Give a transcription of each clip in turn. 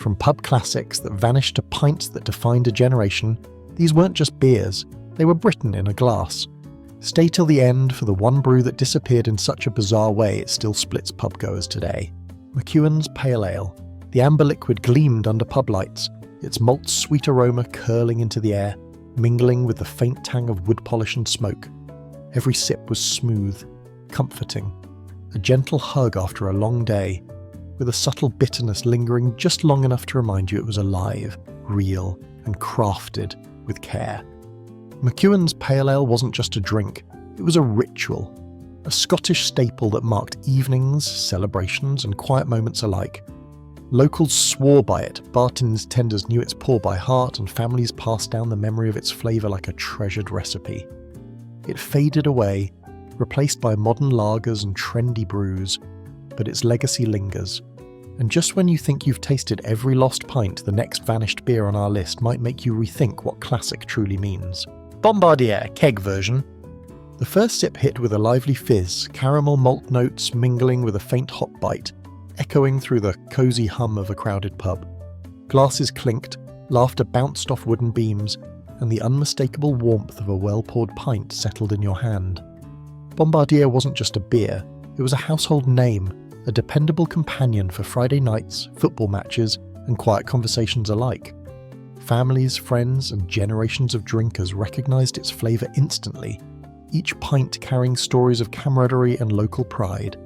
From pub classics that vanished to pints that defined a generation, these weren't just beers, they were Britain in a glass. Stay till the end for the one brew that disappeared in such a bizarre way it still splits pubgoers today. McEwan's Pale Ale. The amber liquid gleamed under pub lights, its malt's sweet aroma curling into the air, mingling with the faint tang of wood polish and smoke. Every sip was smooth, comforting, a gentle hug after a long day, with a subtle bitterness lingering just long enough to remind you it was alive, real, and crafted with care. McEwan's Pale Ale wasn't just a drink, it was a ritual, a Scottish staple that marked evenings, celebrations, and quiet moments alike. Locals swore by it, bartenders knew its pour by heart, and families passed down the memory of its flavour like a treasured recipe. It faded away, replaced by modern lagers and trendy brews, but its legacy lingers. And just when you think you've tasted every lost pint, the next vanished beer on our list might make you rethink what classic truly means. Bombardier, keg version. The first sip hit with a lively fizz, caramel malt notes mingling with a faint hop bite, echoing through the cosy hum of a crowded pub. Glasses clinked, laughter bounced off wooden beams, and the unmistakable warmth of a well-poured pint settled in your hand. Bombardier wasn't just a beer, it was a household name, a dependable companion for Friday nights, football matches, and quiet conversations alike. Families, friends, and generations of drinkers recognised its flavour instantly, each pint carrying stories of camaraderie and local pride.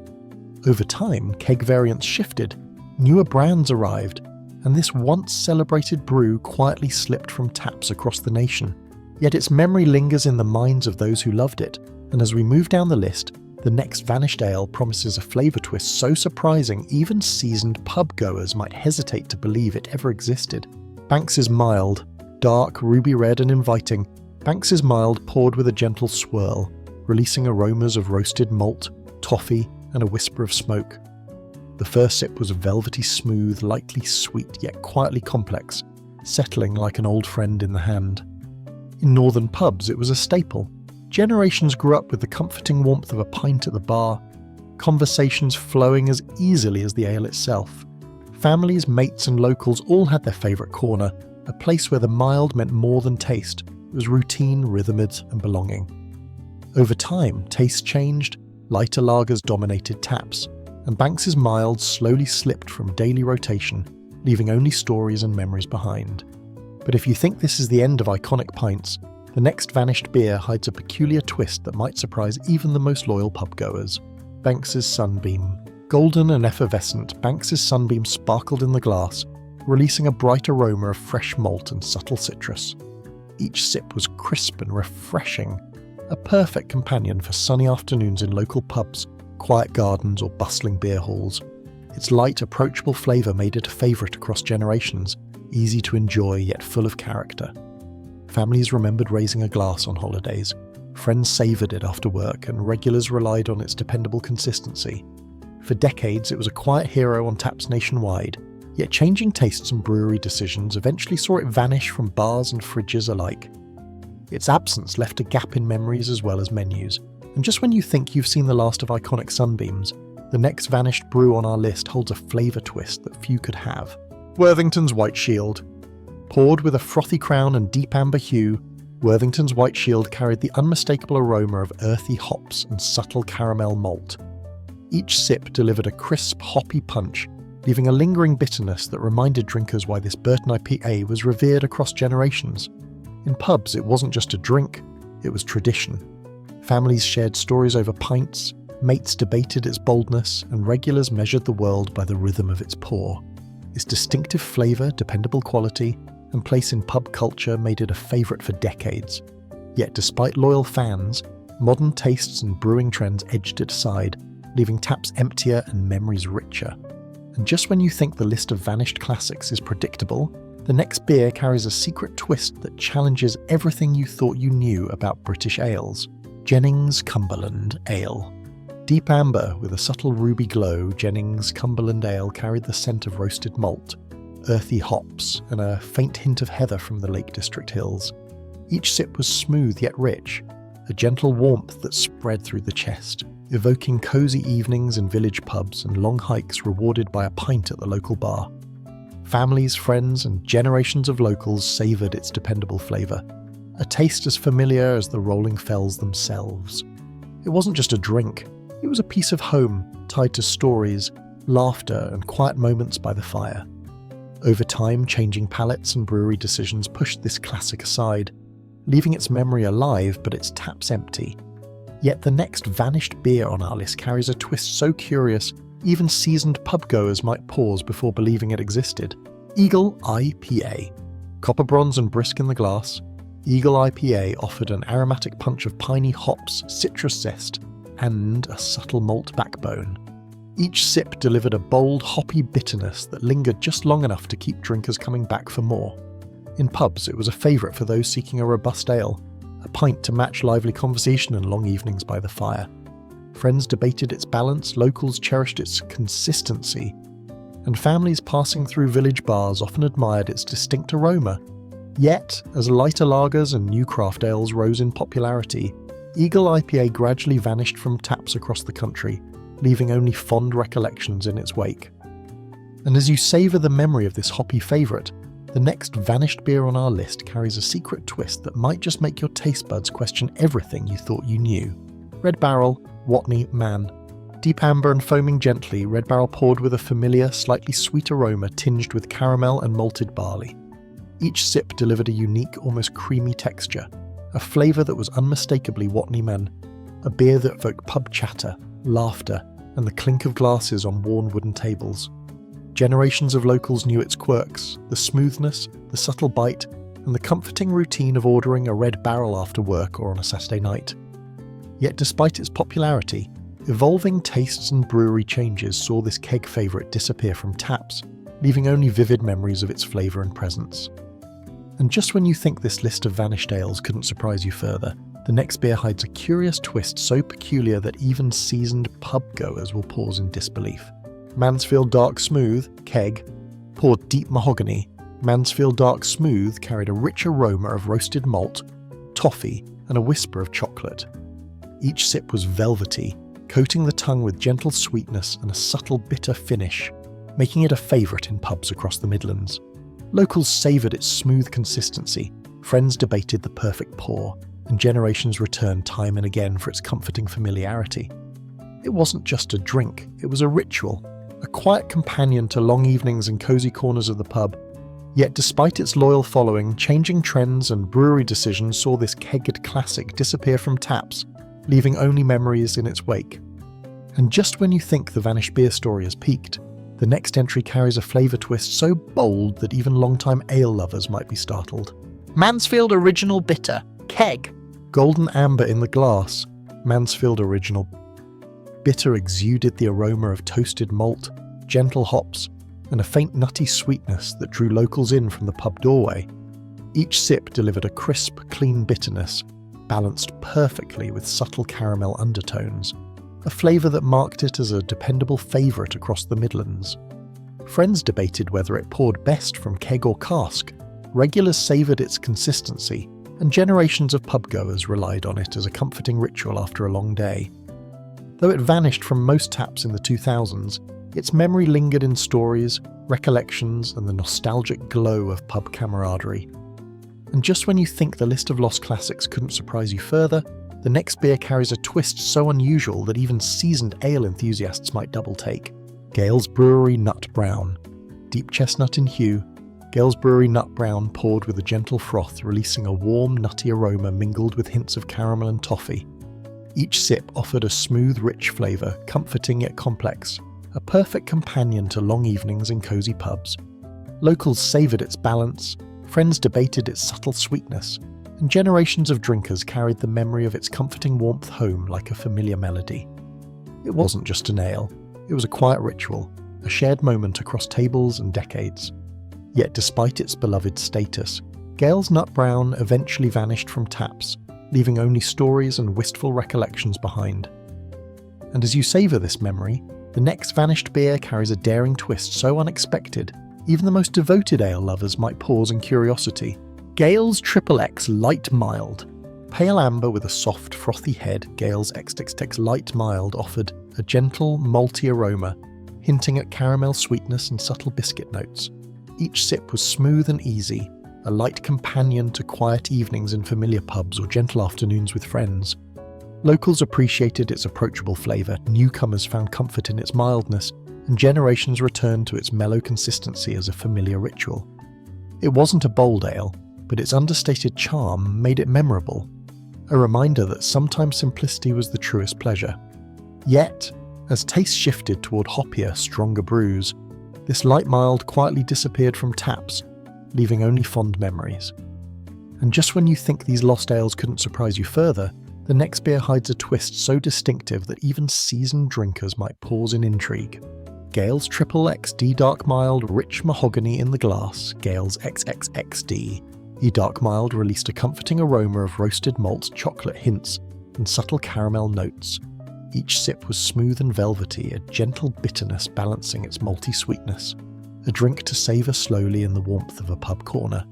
Over time, keg variants shifted, newer brands arrived, and this once celebrated brew quietly slipped from taps across the nation. Yet its memory lingers in the minds of those who loved it, and as we move down the list, the next vanished ale promises a flavour twist so surprising even seasoned pub-goers might hesitate to believe it ever existed. Banks's Mild. Dark, ruby red and inviting, Banks's Mild poured with a gentle swirl, releasing aromas of roasted malt, toffee, and a whisper of smoke. The first sip was velvety smooth, lightly sweet yet quietly complex, settling like an old friend in the hand. In northern pubs it was a staple. Generations grew up with the comforting warmth of a pint at the bar, conversations flowing as easily as the ale itself. Families, mates and locals all had their favourite corner, a place where the mild meant more than taste. It was routine, rhythmed and belonging. Over time, tastes changed, lighter lagers dominated taps, and Banks's Mild slowly slipped from daily rotation, leaving only stories and memories behind. But if you think this is the end of iconic pints, the next vanished beer hides a peculiar twist that might surprise even the most loyal pubgoers. Banks's Sunbeam. Golden and effervescent, Banks's Sunbeam sparkled in the glass, releasing a bright aroma of fresh malt and subtle citrus. Each sip was crisp and refreshing, a perfect companion for sunny afternoons in local pubs, quiet gardens or bustling beer halls. Its light, approachable flavour made it a favourite across generations, easy to enjoy yet full of character. Families remembered raising a glass on holidays, friends savoured it after work, and regulars relied on its dependable consistency. For decades it was a quiet hero on taps nationwide, yet changing tastes and brewery decisions eventually saw it vanish from bars and fridges alike. Its absence left a gap in memories as well as menus, and just when you think you've seen the last of iconic Sunbeams, the next vanished brew on our list holds a flavour twist that few could have. Worthington's White Shield. Poured with a frothy crown and deep amber hue, Worthington's White Shield carried the unmistakable aroma of earthy hops and subtle caramel malt. Each sip delivered a crisp, hoppy punch, leaving a lingering bitterness that reminded drinkers why this Burton IPA was revered across generations. In pubs, it wasn't just a drink, it was tradition. Families shared stories over pints, mates debated its boldness, and regulars measured the world by the rhythm of its pour. Its distinctive flavour, dependable quality, and place in pub culture made it a favourite for decades. Yet despite loyal fans, modern tastes and brewing trends edged it aside, leaving taps emptier and memories richer. And just when you think the list of vanished classics is predictable, the next beer carries a secret twist that challenges everything you thought you knew about British ales. Jennings Cumberland Ale. Deep amber with a subtle ruby glow, Jennings Cumberland Ale carried the scent of roasted malt, earthy hops, and a faint hint of heather from the Lake District hills. Each sip was smooth yet rich, a gentle warmth that spread through the chest, evoking cosy evenings in village pubs and long hikes rewarded by a pint at the local bar. Families, friends, and generations of locals savoured its dependable flavour, a taste as familiar as the rolling fells themselves. It wasn't just a drink, it was a piece of home tied to stories, laughter, and quiet moments by the fire. Over time, changing palates and brewery decisions pushed this classic aside, leaving its memory alive but its taps empty. Yet the next vanished beer on our list carries a twist so curious, even seasoned pub-goers might pause before believing it existed. Eagle IPA. Copper bronze and brisk in the glass, Eagle IPA offered an aromatic punch of piney hops, citrus zest, and a subtle malt backbone. Each sip delivered a bold, hoppy bitterness that lingered just long enough to keep drinkers coming back for more. In pubs, it was a favourite for those seeking a robust ale, a pint to match lively conversation and long evenings by the fire. Friends debated its balance, locals cherished its consistency, and families passing through village bars often admired its distinct aroma. Yet, as lighter lagers and new craft ales rose in popularity, Eagle IPA gradually vanished from taps across the country, leaving only fond recollections in its wake. And as you savour the memory of this hoppy favourite, the next vanished beer on our list carries a secret twist that might just make your taste buds question everything you thought you knew. Red Barrel, Watney, Man. Deep amber and foaming gently, Red Barrel poured with a familiar, slightly sweet aroma tinged with caramel and malted barley. Each sip delivered a unique, almost creamy texture, a flavour that was unmistakably Watney Man, a beer that evoked pub chatter, laughter, and the clink of glasses on worn wooden tables. Generations of locals knew its quirks, the smoothness, the subtle bite, and the comforting routine of ordering a Red Barrel after work or on a Saturday night. Yet despite its popularity, evolving tastes and brewery changes saw this keg favourite disappear from taps, leaving only vivid memories of its flavour and presence. And just when you think this list of vanished ales couldn't surprise you further, the next beer hides a curious twist so peculiar that even seasoned pub-goers will pause in disbelief. Mansfield Dark Smooth, keg, poured deep mahogany, Mansfield Dark Smooth carried a rich aroma of roasted malt, toffee, and a whisper of chocolate. Each sip was velvety, coating the tongue with gentle sweetness and a subtle bitter finish, making it a favourite in pubs across the Midlands. Locals savoured its smooth consistency, friends debated the perfect pour, and generations returned time and again for its comforting familiarity. It wasn't just a drink, it was a ritual, a quiet companion to long evenings and cosy corners of the pub. Yet despite its loyal following, changing trends and brewery decisions saw this kegged classic disappear from taps, leaving only memories in its wake. And just when you think the vanished beer story has peaked, the next entry carries a flavour twist so bold that even long-time ale lovers might be startled. Mansfield Original Bitter, keg. Golden amber in the glass, Mansfield Original Bitter exuded the aroma of toasted malt, gentle hops, and a faint nutty sweetness that drew locals in from the pub doorway. Each sip delivered a crisp, clean bitterness, balanced perfectly with subtle caramel undertones, a flavour that marked it as a dependable favourite across the Midlands. Friends debated whether it poured best from keg or cask, regulars savoured its consistency, and generations of pub-goers relied on it as a comforting ritual after a long day. Though it vanished from most taps in the 2000s, its memory lingered in stories, recollections, and the nostalgic glow of pub camaraderie. And just when you think the list of lost classics couldn't surprise you further, the next beer carries a twist so unusual that even seasoned ale enthusiasts might double take. Gales Brewery Nut Brown. Deep chestnut in hue, Gales Brewery Nut Brown poured with a gentle froth, releasing a warm, nutty aroma mingled with hints of caramel and toffee. Each sip offered a smooth, rich flavour, comforting yet complex, a perfect companion to long evenings in cosy pubs. Locals savoured its balance, friends debated its subtle sweetness, and generations of drinkers carried the memory of its comforting warmth home like a familiar melody. It wasn't just an ale, it was a quiet ritual, a shared moment across tables and decades. Yet despite its beloved status, Gales Nut Brown eventually vanished from taps, leaving only stories and wistful recollections behind. And as you savour this memory, the next vanished beer carries a daring twist so unexpected, even the most devoted ale lovers might pause in curiosity. Gales XXX Light Mild. Pale amber with a soft, frothy head, Gales XXX Light Mild offered a gentle, malty aroma, hinting at caramel sweetness and subtle biscuit notes. Each sip was smooth and easy, a light companion to quiet evenings in familiar pubs or gentle afternoons with friends. Locals appreciated its approachable flavour, newcomers found comfort in its mildness, and generations returned to its mellow consistency as a familiar ritual. It wasn't a bold ale, but its understated charm made it memorable, a reminder that sometimes simplicity was the truest pleasure. Yet, as taste shifted toward hoppier, stronger brews, this light mild quietly disappeared from taps, leaving only fond memories. And just when you think these lost ales couldn't surprise you further, the next beer hides a twist so distinctive that even seasoned drinkers might pause in intrigue. Gale's Triple XD Dark Mild Rich Mahogany in the glass, Gale's XXXD. Dark Mild released a comforting aroma of roasted malt, chocolate hints, and subtle caramel notes. Each sip was smooth and velvety, a gentle bitterness balancing its malty sweetness. A drink to savour slowly in the warmth of a pub corner.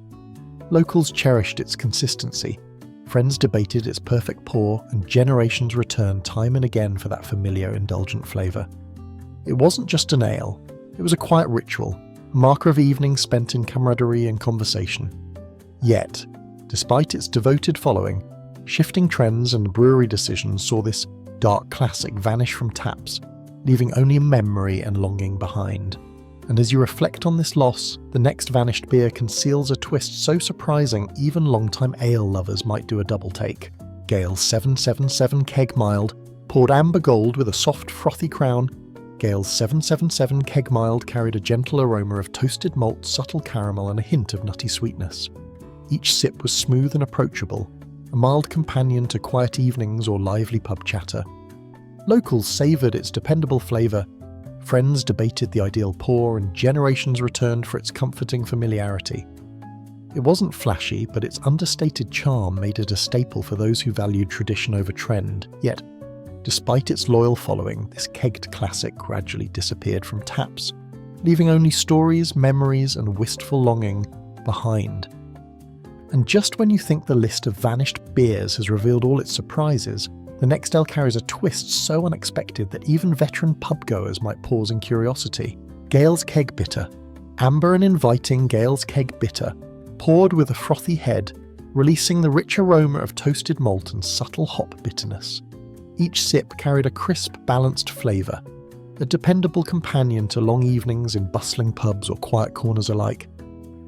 Locals cherished its consistency. Friends debated its perfect pour, and generations returned time and again for that familiar, indulgent flavour. It wasn't just an ale, it was a quiet ritual, a marker of evenings spent in camaraderie and conversation. Yet, despite its devoted following, shifting trends and brewery decisions saw this dark classic vanish from taps, leaving only memory and longing behind. And as you reflect on this loss, the next vanished beer conceals a twist so surprising even longtime ale lovers might do a double take. Gale's 777 Keg Mild poured amber gold with a soft frothy crown. Gale's 777 Keg Mild carried a gentle aroma of toasted malt, subtle caramel, and a hint of nutty sweetness. Each sip was smooth and approachable, a mild companion to quiet evenings or lively pub chatter. Locals savoured its dependable flavour, friends debated the ideal pour, and generations returned for its comforting familiarity. It wasn't flashy, but its understated charm made it a staple for those who valued tradition over trend. Yet, despite its loyal following, this kegged classic gradually disappeared from taps, leaving only stories, memories, and wistful longing behind. And just when you think the list of vanished beers has revealed all its surprises, the next ale carries a twist so unexpected that even veteran pubgoers might pause in curiosity. Gale's Keg Bitter. Amber and inviting Gale's Keg Bitter, poured with a frothy head, releasing the rich aroma of toasted malt and subtle hop bitterness. Each sip carried a crisp, balanced flavour, a dependable companion to long evenings in bustling pubs or quiet corners alike.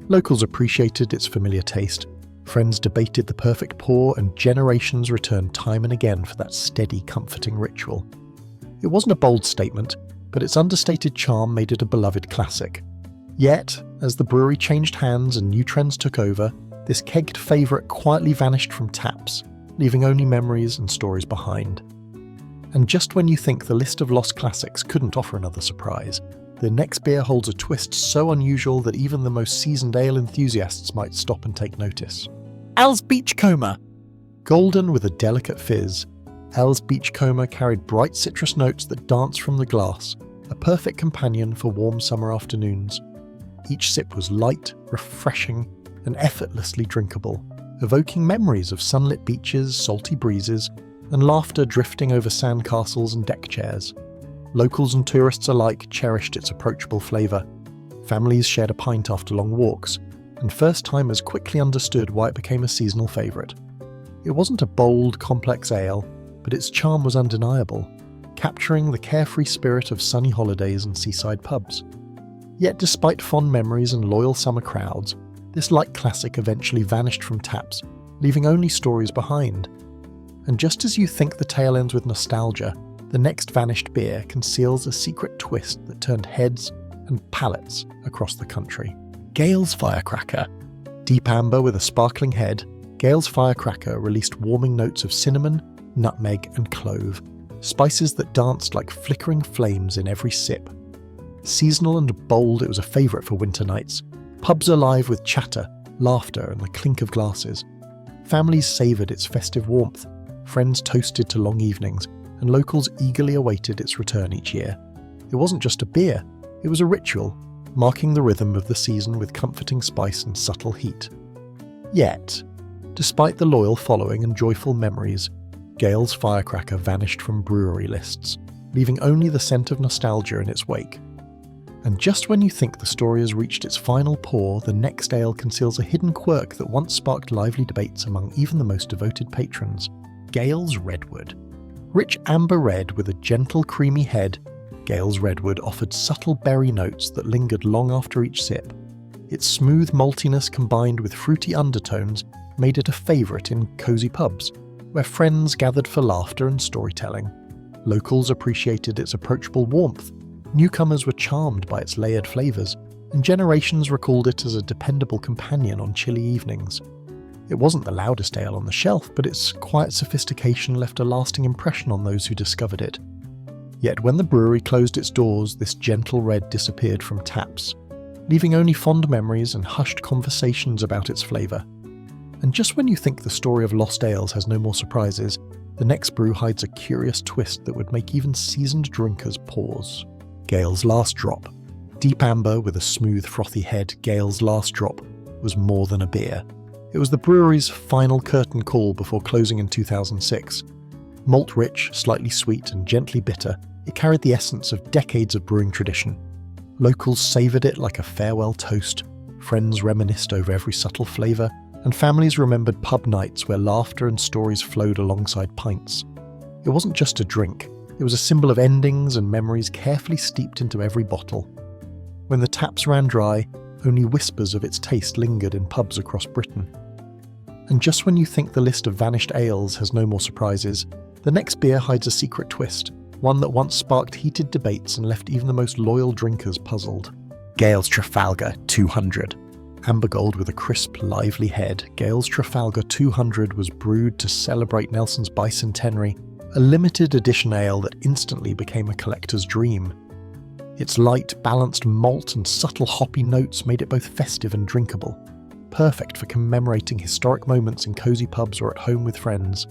Locals appreciated its familiar taste, friends debated the perfect pour, and generations returned time and again for that steady, comforting ritual. It wasn't a bold statement, but its understated charm made it a beloved classic. Yet, as the brewery changed hands and new trends took over, this kegged favourite quietly vanished from taps, leaving only memories and stories behind. And just when you think the list of lost classics couldn't offer another surprise, the next beer holds a twist so unusual that even the most seasoned ale enthusiasts might stop and take notice. Al's Beachcomber! Golden with a delicate fizz, Al's Beachcomber carried bright citrus notes that danced from the glass, a perfect companion for warm summer afternoons. Each sip was light, refreshing, and effortlessly drinkable, evoking memories of sunlit beaches, salty breezes, and laughter drifting over sandcastles and deck chairs. Locals and tourists alike cherished its approachable flavour. Families shared a pint after long walks, and first-timers quickly understood why it became a seasonal favourite. It wasn't a bold, complex ale, but its charm was undeniable, capturing the carefree spirit of sunny holidays and seaside pubs. Yet despite fond memories and loyal summer crowds, this light classic eventually vanished from taps, leaving only stories behind. And just as you think the tale ends with nostalgia, the next vanished beer conceals a secret twist that turned heads and palates across the country. Gale's Firecracker. Deep amber with a sparkling head, Gale's Firecracker released warming notes of cinnamon, nutmeg, and clove, spices that danced like flickering flames in every sip. Seasonal and bold, it was a favourite for winter nights. Pubs alive with chatter, laughter, and the clink of glasses. Families savoured its festive warmth, friends toasted to long evenings, and locals eagerly awaited its return each year. It wasn't just a beer, it was a ritual, marking the rhythm of the season with comforting spice and subtle heat. Yet, despite the loyal following and joyful memories, Gale's Firecracker vanished from brewery lists, leaving only the scent of nostalgia in its wake. And just when you think the story has reached its final pour, the next ale conceals a hidden quirk that once sparked lively debates among even the most devoted patrons: Gale's Redwood. Rich amber red with a gentle creamy head, Gale's Redwood offered subtle berry notes that lingered long after each sip. Its smooth maltiness combined with fruity undertones made it a favourite in cosy pubs, where friends gathered for laughter and storytelling. Locals appreciated its approachable warmth, newcomers were charmed by its layered flavours, and generations recalled it as a dependable companion on chilly evenings. It wasn't the loudest ale on the shelf, but its quiet sophistication left a lasting impression on those who discovered it. Yet when the brewery closed its doors, this gentle red disappeared from taps, leaving only fond memories and hushed conversations about its flavour. And just when you think the story of lost ales has no more surprises, the next brew hides a curious twist that would make even seasoned drinkers pause. Gale's Last Drop. Deep amber with a smooth frothy head, Gale's Last Drop was more than a beer. It was the brewery's final curtain call before closing in 2006. Malt-rich, slightly sweet and gently bitter, it carried the essence of decades of brewing tradition. Locals savoured it like a farewell toast, friends reminisced over every subtle flavour, and families remembered pub nights where laughter and stories flowed alongside pints. It wasn't just a drink, it was a symbol of endings and memories carefully steeped into every bottle. When the taps ran dry, only whispers of its taste lingered in pubs across Britain. And just when you think the list of vanished ales has no more surprises, the next beer hides a secret twist, one that once sparked heated debates and left even the most loyal drinkers puzzled. Gale's Trafalgar 200. Amber gold with a crisp, lively head, Gale's Trafalgar 200 was brewed to celebrate Nelson's bicentenary, a limited edition ale that instantly became a collector's dream. Its light, balanced malt and subtle hoppy notes made it both festive and drinkable, perfect for commemorating historic moments in cosy pubs or at home with friends.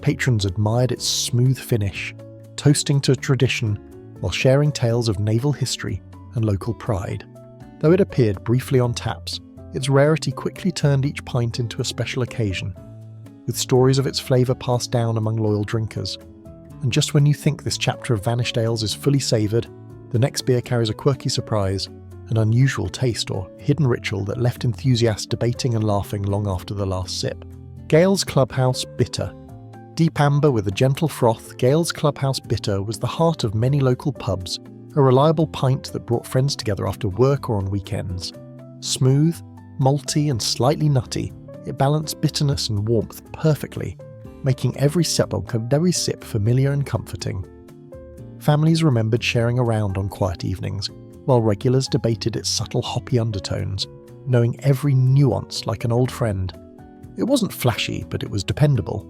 Patrons admired its smooth finish, toasting to tradition while sharing tales of naval history and local pride. Though it appeared briefly on taps, its rarity quickly turned each pint into a special occasion, with stories of its flavour passed down among loyal drinkers. And just when you think this chapter of vanished ales is fully savoured, the next beer carries a quirky surprise, an unusual taste or hidden ritual that left enthusiasts debating and laughing long after the last sip. Gale's Clubhouse Bitter. Deep amber with a gentle froth, Gale's Clubhouse Bitter was the heart of many local pubs, a reliable pint that brought friends together after work or on weekends. Smooth, malty and slightly nutty, it balanced bitterness and warmth perfectly, making every sip familiar and comforting. Families remembered sharing around on quiet evenings, while regulars debated its subtle hoppy undertones, knowing every nuance like an old friend. It wasn't flashy, but it was dependable,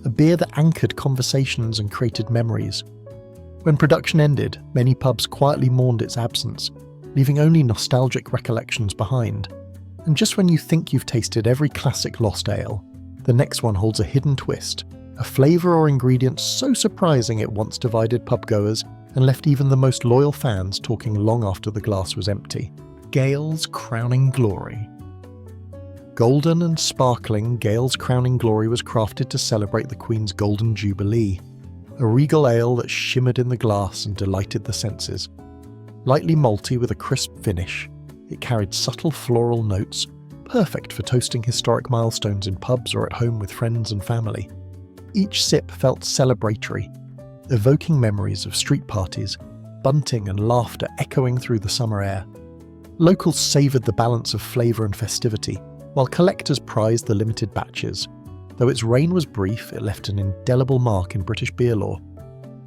a beer that anchored conversations and created memories. When production ended, many pubs quietly mourned its absence, leaving only nostalgic recollections behind. And just when you think you've tasted every classic lost ale, the next one holds a hidden twist, a flavour or ingredient so surprising it once divided pubgoers and left even the most loyal fans talking long after the glass was empty. Gale's Crowning Glory. Golden and sparkling, Gale's Crowning Glory was crafted to celebrate the Queen's Golden Jubilee, a regal ale that shimmered in the glass and delighted the senses. Lightly malty with a crisp finish, it carried subtle floral notes, perfect for toasting historic milestones in pubs or at home with friends and family. Each sip felt celebratory, evoking memories of street parties, bunting and laughter echoing through the summer air. Locals savoured the balance of flavour and festivity, while collectors prized the limited batches. Though its reign was brief, it left an indelible mark in British beer lore.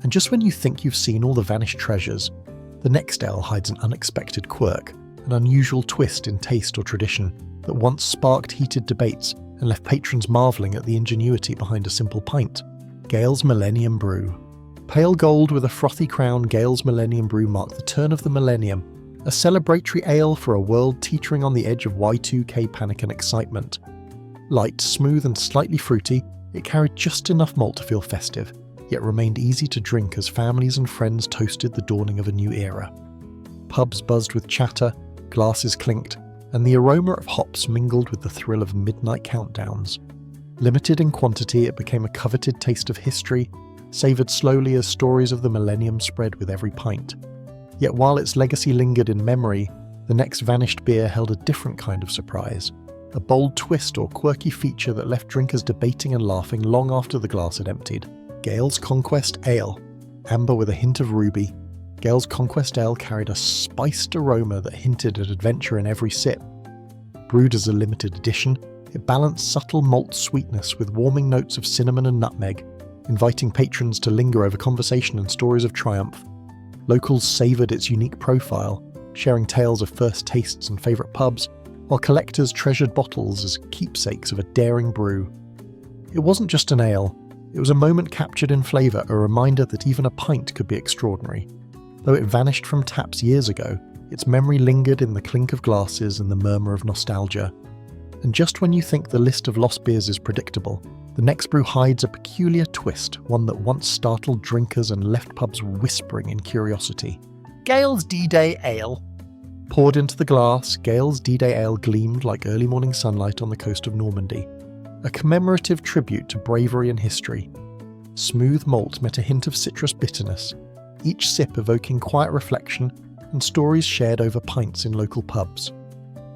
And just when you think you've seen all the vanished treasures, the next ale hides an unexpected quirk, an unusual twist in taste or tradition that once sparked heated debates and left patrons marvelling at the ingenuity behind a simple pint. Gale's Millennium Brew. Pale gold with a frothy crown, Gale's Millennium Brew marked the turn of the millennium, a celebratory ale for a world teetering on the edge of Y2K panic and excitement. Light, smooth and slightly fruity, it carried just enough malt to feel festive, yet remained easy to drink as families and friends toasted the dawning of a new era. Pubs buzzed with chatter, glasses clinked, and the aroma of hops mingled with the thrill of midnight countdowns. Limited in quantity, it became a coveted taste of history, savoured slowly as stories of the millennium spread with every pint. Yet while its legacy lingered in memory, the next vanished beer held a different kind of surprise. A bold twist or quirky feature that left drinkers debating and laughing long after the glass had emptied. Gale's Conquest Ale. Amber with a hint of ruby, Gale's Conquest Ale carried a spiced aroma that hinted at adventure in every sip. Brewed as a limited edition, it balanced subtle malt sweetness with warming notes of cinnamon and nutmeg, inviting patrons to linger over conversation and stories of triumph. Locals savoured its unique profile, sharing tales of first tastes and favourite pubs, while collectors treasured bottles as keepsakes of a daring brew. It wasn't just an ale, it was a moment captured in flavour, a reminder that even a pint could be extraordinary. Though it vanished from taps years ago, its memory lingered in the clink of glasses and the murmur of nostalgia. And just when you think the list of lost beers is predictable, the next brew hides a peculiar twist, one that once startled drinkers and left pubs whispering in curiosity. Gale's D-Day Ale. Poured into the glass, Gale's D-Day Ale gleamed like early morning sunlight on the coast of Normandy, a commemorative tribute to bravery and history. Smooth malt met a hint of citrus bitterness, each sip evoking quiet reflection and stories shared over pints in local pubs.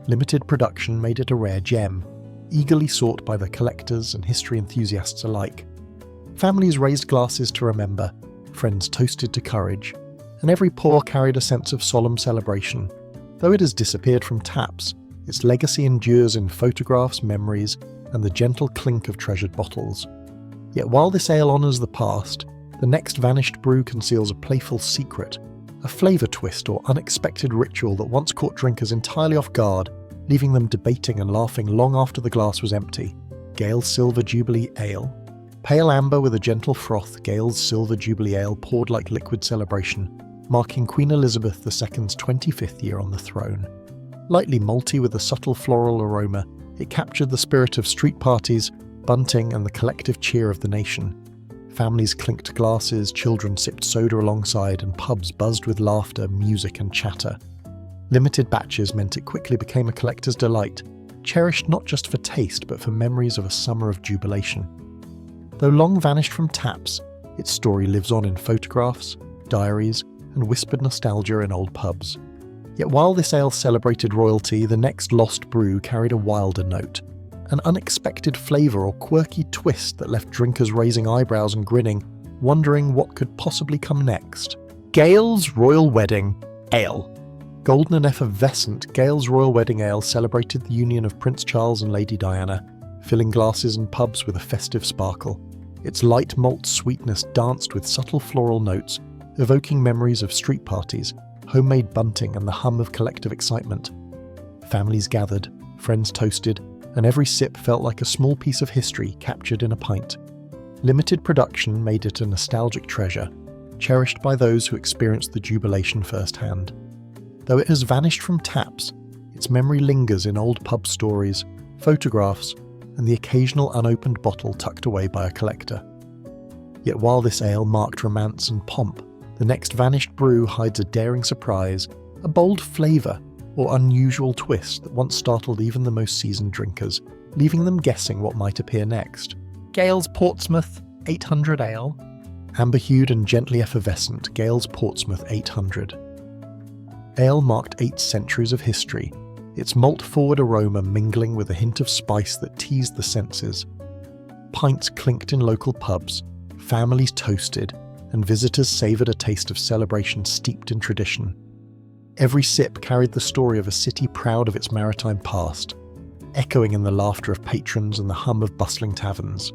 Limited production made it a rare gem, eagerly sought by the collectors and history enthusiasts alike. Families raised glasses to remember, friends toasted to courage, and every pour carried a sense of solemn celebration. Though it has disappeared from taps, its legacy endures in photographs, memories, and the gentle clink of treasured bottles. Yet while this ale honours the past, the next vanished brew conceals a playful secret, a flavour twist or unexpected ritual that once caught drinkers entirely off guard, leaving them debating and laughing long after the glass was empty. Gale's Silver Jubilee Ale. Pale amber with a gentle froth, Gale's Silver Jubilee Ale poured like liquid celebration, marking Queen Elizabeth II's 25th year on the throne. Lightly malty with a subtle floral aroma, it captured the spirit of street parties, bunting, and the collective cheer of the nation. Families clinked glasses, children sipped soda alongside, and pubs buzzed with laughter, music, and chatter. Limited batches meant it quickly became a collector's delight, cherished not just for taste but for memories of a summer of jubilation. Though long vanished from taps, its story lives on in photographs, diaries, and whispered nostalgia in old pubs. Yet while this ale celebrated royalty, the next lost brew carried a wilder note, an unexpected flavour or quirky twist that left drinkers raising eyebrows and grinning, wondering what could possibly come next. Gale's Royal Wedding Ale. Golden and effervescent, Gale's Royal Wedding Ale celebrated the union of Prince Charles and Lady Diana, filling glasses and pubs with a festive sparkle. Its light malt sweetness danced with subtle floral notes, evoking memories of street parties, homemade bunting, and the hum of collective excitement. Families gathered, friends toasted, and every sip felt like a small piece of history captured in a pint. Limited production made it a nostalgic treasure, cherished by those who experienced the jubilation firsthand. Though it has vanished from taps, its memory lingers in old pub stories, photographs, and the occasional unopened bottle tucked away by a collector. Yet while this ale marked romance and pomp, the next vanished brew hides a daring surprise, a bold flavour, or unusual twist that once startled even the most seasoned drinkers, leaving them guessing what might appear next. Gale's Portsmouth 800 Ale. Amber-hued and gently effervescent, Gale's Portsmouth 800. Ale marked 8 centuries of history, its malt-forward aroma mingling with a hint of spice that teased the senses. Pints clinked in local pubs, families toasted, and visitors savoured a taste of celebration steeped in tradition. Every sip carried the story of a city proud of its maritime past, echoing in the laughter of patrons and the hum of bustling taverns.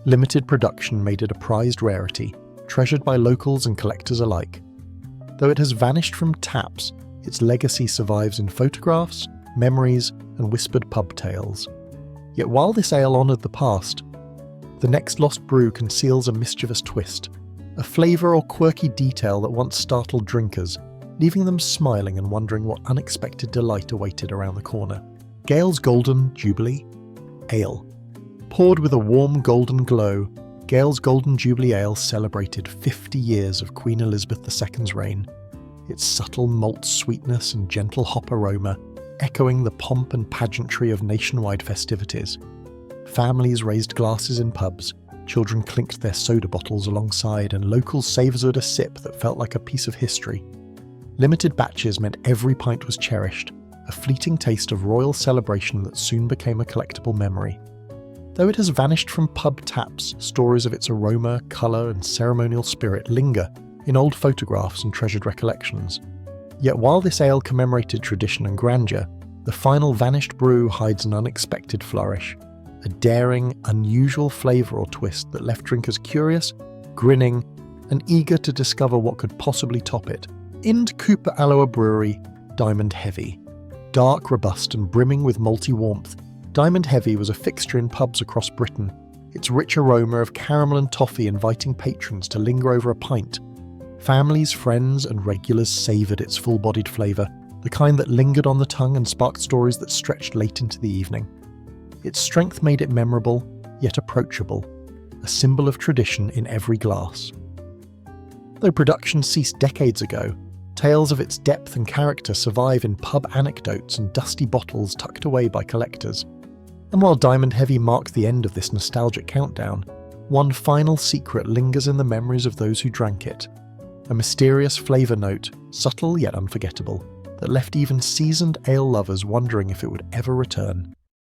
Limited production made it a prized rarity, treasured by locals and collectors alike. Though it has vanished from taps, its legacy survives in photographs, memories, and whispered pub tales. Yet while this ale honoured the past, the next lost brew conceals a mischievous twist, a flavour or quirky detail that once startled drinkers, leaving them smiling and wondering what unexpected delight awaited around the corner. Gale's Golden Jubilee Ale. Poured with a warm golden glow, Gale's Golden Jubilee Ale celebrated 50 years of Queen Elizabeth II's reign, its subtle malt sweetness and gentle hop aroma echoing the pomp and pageantry of nationwide festivities. Families raised glasses in pubs, children clinked their soda bottles alongside, and locals savoured a sip that felt like a piece of history. Limited batches meant every pint was cherished, a fleeting taste of royal celebration that soon became a collectible memory. Though it has vanished from pub taps, stories of its aroma, colour and ceremonial spirit linger in old photographs and treasured recollections. Yet while this ale commemorated tradition and grandeur, the final vanished brew hides an unexpected flourish, a daring, unusual flavour or twist that left drinkers curious, grinning, and eager to discover what could possibly top it. Ind Cooper Alloa Brewery, Diamond Heavy. Dark, robust and brimming with malty warmth, Diamond Heavy was a fixture in pubs across Britain, its rich aroma of caramel and toffee inviting patrons to linger over a pint. Families, friends and regulars savoured its full-bodied flavour, the kind that lingered on the tongue and sparked stories that stretched late into the evening. Its strength made it memorable, yet approachable, a symbol of tradition in every glass. Though production ceased decades ago, tales of its depth and character survive in pub anecdotes and dusty bottles tucked away by collectors. And while Diamond Heavy marks the end of this nostalgic countdown, one final secret lingers in the memories of those who drank it. A mysterious flavour note, subtle yet unforgettable, that left even seasoned ale lovers wondering if it would ever return.